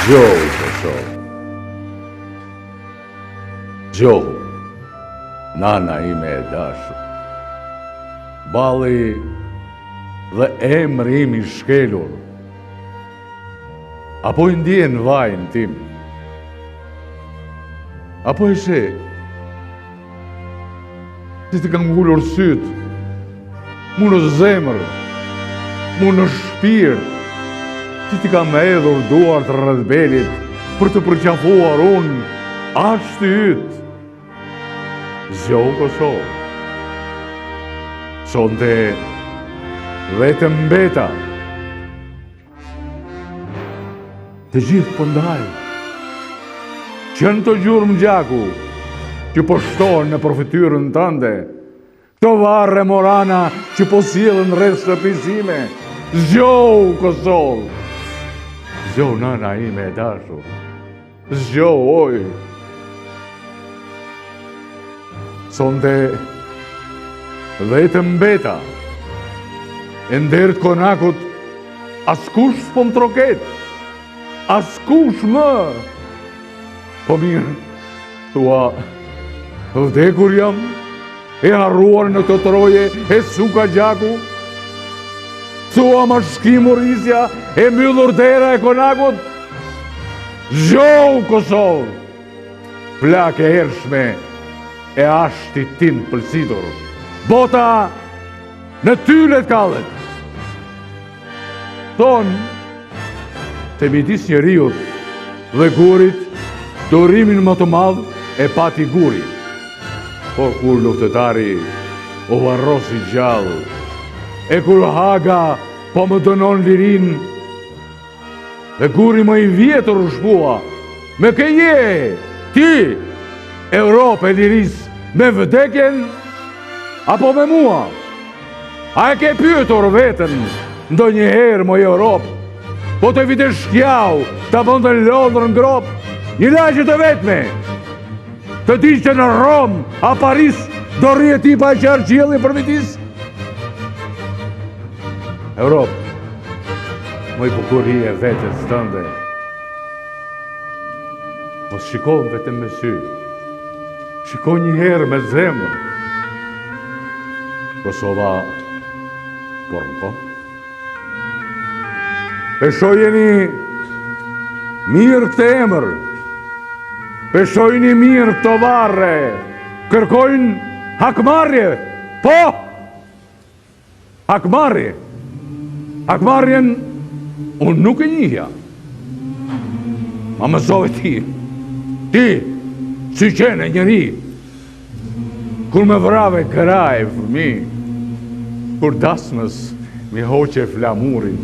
Gjohu, Kosovë. Gjohu, nana ime e dashur. Balli dhe emri im I shkelur. Apo I ndjen vajin tim. Apo e she, si të kam ngullur syt, mu në zemër, mu në shpirt, si ti kam edhur duart rreth belit për të përqafuar unë ashtë yt. Zgjohu Kosovë. Sonte vetëm mbeta. Të gjithë po ndajnë. Qënë të gjurmë gjaku që po shtohen në përfytyrën tënde. Këto varre morana që po sjellën rreth shtëpisime. Zgjohu Kosovë. Zgjohu nana ime e dashur. Zgjohu oj. Sonte vetëm mbeta. E ndert konakut askush s'po më troket. Askush më. Po mirë, thua, vdekur jam, e harruar në të troje, e suka gjaku. Thua ma shkimurisja, e mbyllur dera e konakut. Zgjohu Kosovë. Plak e hershme e ashti tim pëlsitur. Bota në tylet kallet. Thonë, të midis njeriut dhe gurit, dorimin më të madh e pati guri. Por kur luftëtari u varrosi gjallë, e kur Haga po më dënon lirin, dhe guri më I vjetër u shpua, me ke je, ti, Europë e liris, me vdekjen, apo me mua? A e ke pyetur veten ndonjëherë moj Europë? Po të vite shkjau, të bëndën Londër në grop, një lagje të vetme. Të di që në Rom, a Paris, do rrje ti pa e qarë qielli për vitis? Europë, moj bukuri e vetës tënde. Mos shikon vetëm me sy, shikon një herë me zemër. Kosova, por më kohë. Peshojeni mirë këtë emër, peshojeni mirë këto varre, kërkojnë hakmarrje, po! Hakmarrje. Hakmarrjen unë nuk e njihja. Ma mësove ti, si qene njëri, kur me vrave kraj fëmi, kur dasmës mi hoqe flamurin,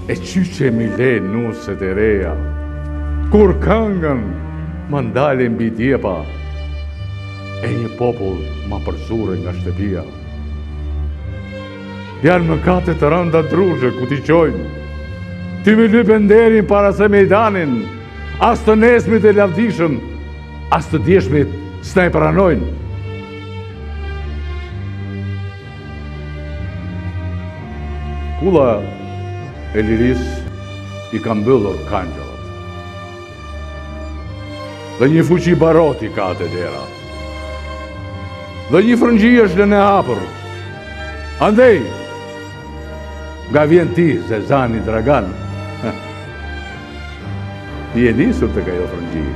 e qyqe mi le nuset e reja, kur këngën më ndale mbi djepa, e një popull më përzure nga shtëpia. Janë mëkate të rënda drushe ku t'i qojnë, ti me lypen derin para se mejdanin, as të nesmit e lavdishëm, as të djeshmit s'na e pranojnë. Kulla e liris I ka mbyllur kangjëllat. Dhe një fuqi baroti ka të dera. Dhe një frëngji është lënë e hapur. Andej, nga vjen ti, Zezani Dragan, ti e nisur të ka jo frëngji,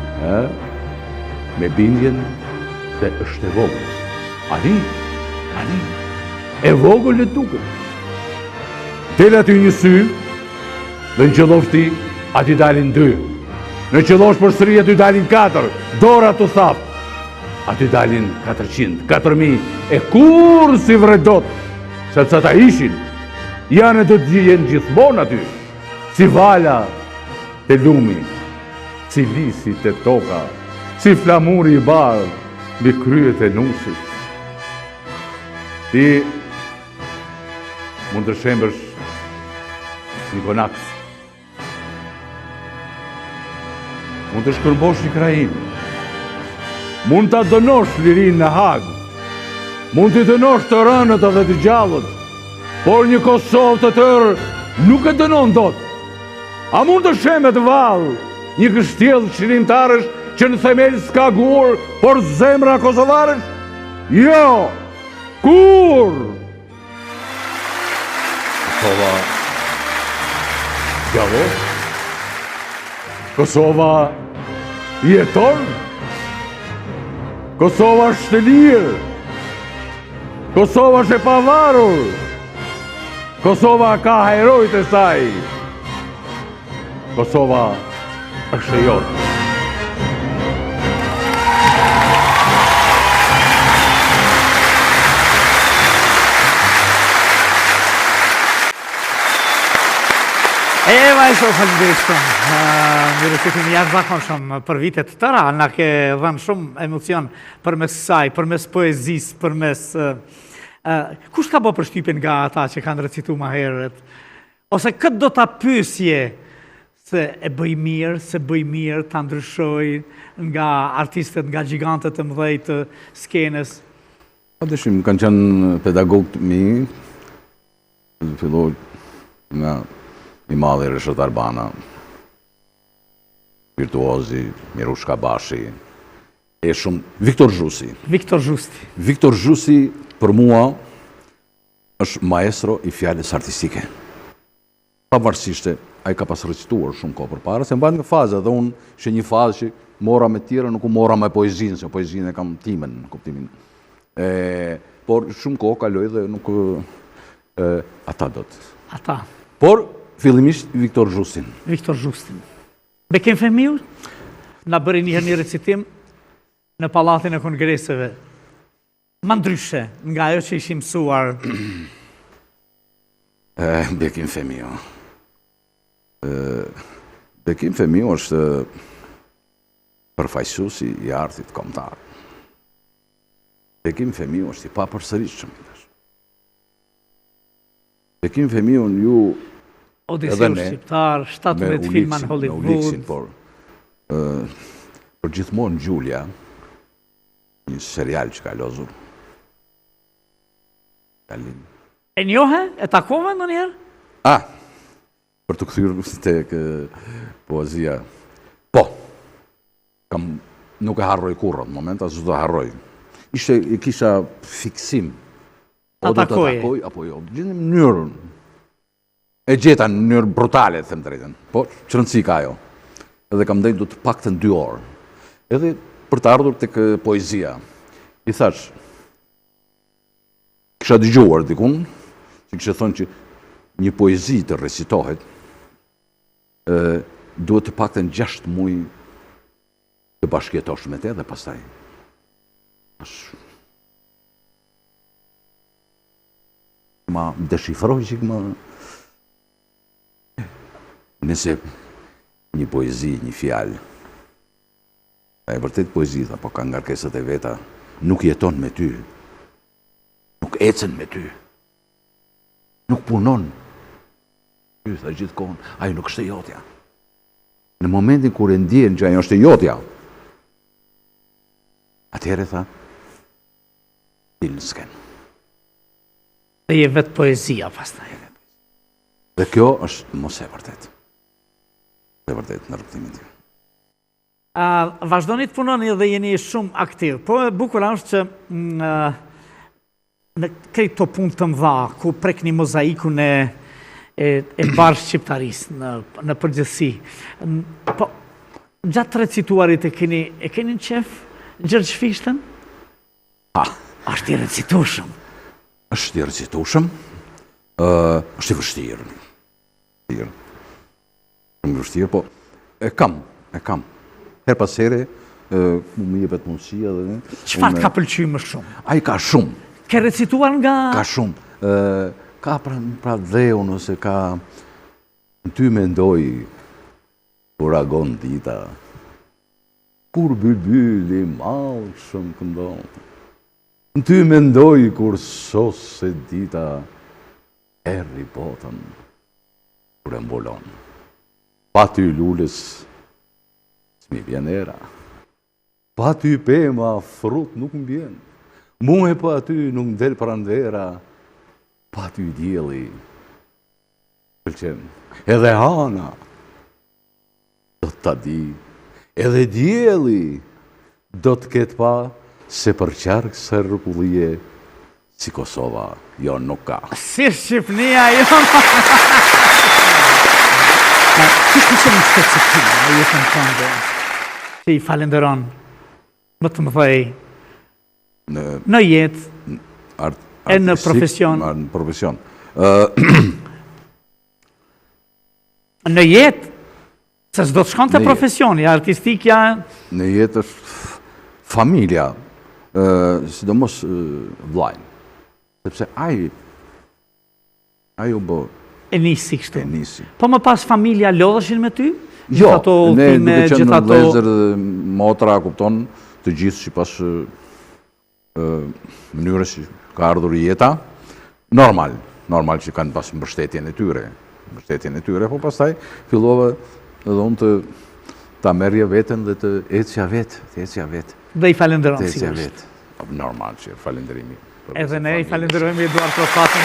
me bindjen se është e vogël. Ani, e vogël e tukët. Del aty një sy, dhe në qëllofti aty dalin 2. Në qëllosh për sëri aty dalin 4, dora të thafë. Aty dalin 400, 4000, e kur si vredot, sepse ta ishin, janë e do të jenë gjithmonë aty, si vala të lumi, si lisi të toka, si flamuri I bardh, mbi kryet e nusit. Ti mund të shembësh një konak. Mund të shkërbosh një krajin. Mund të dënosh lirin në Hagë. Mund të dënosh të rënët edhe të gjallët. Por një Kosovë të tërë nuk e dënon dot. A mund të shemet vallë një kështjellë qëllimtarësh që në themel s'ka gur, por zemra kosovarësh? Jo! Kur? Kosova gjallon? Kosova jeton? Kosova është e lirë? Kosova është e pavarur? Kosova ka herojt e saj? Kosova është e jonë. Maestro, faleminderit shumë. Mirë se kemi jashtëzakonshëm për vitet të tëra, na ke dhënë shumë emocion përmes saj, përmes poezisë, përmes kush ka bërë përshtypjen nga ata që kanë recituar më herët? Ose këtë do ta pyesje se e bëj mirë, ta ndryshoj nga artistët, nga gjigantët e mëdhej të skenës? Dëshim, kanë qenë pedagogët mi, filloj nga i madhi Reshët Arbana, virtuozi, Mirushka Bashi, e shumë Viktor Zhusi. Viktor Zhusi për mua është maestro i fjalës artistike. Pavarësisht ai ka pas recituar shumë kohë përpara, se mbajnë nga faza dhe unë ishe një fazë që mora me tjera, nuk u mora me poezinë, se poezinë e kam timen në kuptimin. Por shumë kohë kaloj dhe nuk ata do të. Ata. Por fillimisht Viktor Zhusin. Bekim Femiu na bëri një recitim në Pallatin e Kongreseve. Ma ndryshe nga ajo që ishim mësuar. Bekim Femiu. Bekim Femiu është përfaqësuesi i artit kombëtar. Bekim Femiu është i papërsëritshëm. Bekim Femiu ju Odiseu shqiptar, 17 filma në Hollywood. Për gjithmonë Gjulja, një serial që ka lozur. E njohe? E takove në njerë? Për të këthyrë të poezia. Po, nuk e harroj kurrë në moment, asë do harroj. I kisha fiksim. Ta takoje? Apo jo, gjithë në mënyrën. E gjeta në mënyrë brutale, them drejtën. Po, që rëndësi ka ajo. Edhe kam dhënë do të paktën 2 orë. Edhe për të ardhur tek poezia. I thash, kisha dëgjuar dikun, që kishte thonë që një poezi të recitohet, duhet të paktën 6 muaj të bashkëjetosh me te dhe pastaj. Ma deshifroj që më... Nëse një poezi, një fjalë, e vërtet poezi, po ka ngarkesat e veta, nuk jeton me ty, nuk ecen me ty, nuk punon. Ty tha gjithkohon, ajo nuk është e jotja. Në momentin kur e ndjen që ajo është e jotja, atëherë tha, dil në skenë. Dhe je vetë poezia pastaj. Dhe kjo është mos e vërtet. E vërtet në rrugtimin tim. Vazhdoni të punoni dhe jeni shumë aktiv, po e bukur është që në këtë të punë të mëdha, ku prekni mozaikun e bashkë shqiptarisë në përgjithësi. Po, gjatë recituarit e keni në qef Gjergj Fishtën? Është i recitueshëm. Është i recitueshëm, është i vështirë. Shumë vështirë, po e kam. Her pas here, më jepet mundësia dhe... Çfarë ka pëlqyer më shumë? Ai ka shumë. Ke recituar nga... Ka shumë. Ka pra dheun, ose ka... Në ty mendoj, kur agon dita, kur bylbyli malë shumë këndon. Në ty mendoj, kur sose dita, erri botën, kur e mbulon. Pa ty lullës, s'mi vjen era. Pa ty pema, frut nuk m'bjen. Muhe pa ty nuk m'del pranvera. Pa ty djeli, pëlqen. Edhe hana, ta di, edhe dielli do të ketë pa se për qark Serbullie si Kosova, jo nuk ka. Si Shqipnia, jo. Kush më qenë specifika në jetën tënde, që i falenderon, më të më thej, në jetë, e në profesion? Në profesion. Në jetë, se s'do të shkon të profesioni, artistikja... Në jetë është familja, sidomos vlajnë. Sepse ai u bë... E nisi kështu. E nisi. Po më pas familja lodheshin me ty? Jo, ne duke qenë gjithë ato... vlezër dhe motra, kupton, të gjithë që pas mënyrës që ka ardhur jeta, normal që kanë pas mbështetjen e tyre, po pastaj fillova edhe unë ta merrja veten dhe të ecja vetë. Dhe i falenderon, Të ecja sigurisht. vetë. Normal që falenderimi. Edhe ne i falenderojmë Eduard Trofatin,